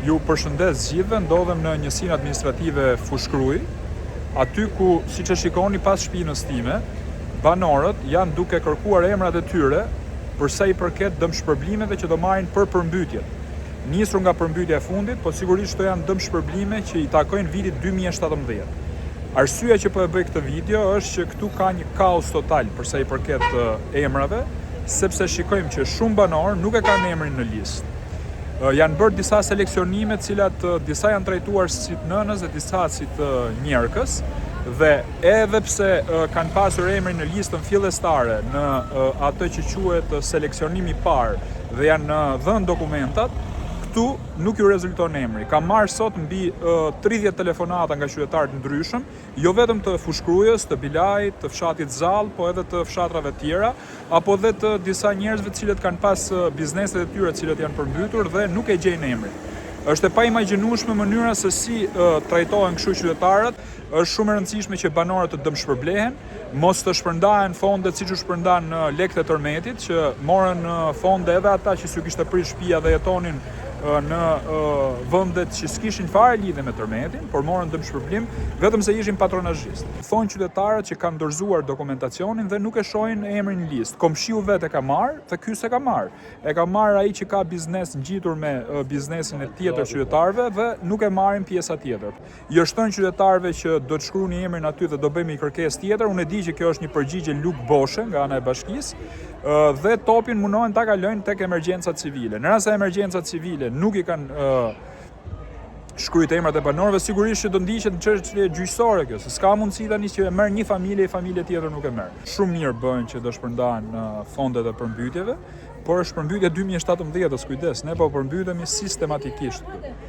Ju përshëndes gjithëve, ndodhem në njësinë administrative Fushkruj, aty ku, siç e shikoni pas shpinës time, banorët janë duke kërkuar emrat e tyre për sa i përket dëmshpërblimeve që do marrin për përmbytjet. Nisur nga përmbytja e fundit, po sigurisht këto janë dëmshpërblime që i takojnë vitit 2017. Arsyeja që po e bëj këtë video është që këtu ka një kaos total për sa i përket emrave, sepse shikojmë që shumë banorë nuk e kanë emrin në listë. Janë bërë disa seleksionime, cilat disa janë trajtuar si të nënës dhe disa si të njerëkës, dhe edhe pse kanë pasur emrin në listën fillestare në atë që quhet seleksionimi i parë dhe janë dhënë dokumentat, këtu nuk ju rezulton emri. Kam marrë sot mbi 30 telefonata nga qytetarë të ndryshëm, jo vetëm të Fushkrujës, të Bilajit, të fshatit Zall, po edhe të fshatrave tjera, apo dhe të disa njerëzve të cilët kanë pas bizneset e tyre të cilët janë përmbytur dhe nuk e gjejnë emrin. Është e paimagjinueshme mënyra se si trajtohen kështu qytetarët. Është shumë e rëndësishme që banorët të dëmshpërblehen, mos të shpërndahen fondet siç u shpërndan në lekët e tërmetit, që morën fonde edhe ata që s'u kishte prish shtëpia dhe jetonin në vendet që s'kishin fare lidhje me tërmetin, por morën dëmshpërblim vetëm se ishin patronazhist. Thonë qytetarët që kanë dorëzuar dokumentacionin dhe nuk e shohin emrin në listë. Komshiu vetë e ka marrë dhe ky s'e ka marrë. E ka marrë ai që ka biznes ngjitur me biznesin e tjetër qytetarëve dhe nuk e marrin pjesa tjetër. Jo shton qytetarëve që do të shkruani emrin aty dhe do bëjmë një kërkesë tjetër. Unë e di që kjo është një përgjigje luk boshe nga ana e bashkisë, dhe topin mundohen ta kalojnë tek emergjencat civile. Në rast se emergjencat civile nuk i kanë shkruajt emrat e banorëve, sigurisht që do ndiqet në çështje gjyqësore kjo, se s'ka mundësi tani që e merr një familje tjetër nuk e merr. Shumë mirë bën që do shpërndahen fondet e përmbytjeve, por është përmbytja 2017-s, kujdes, ne po përmbytemi sistematikisht.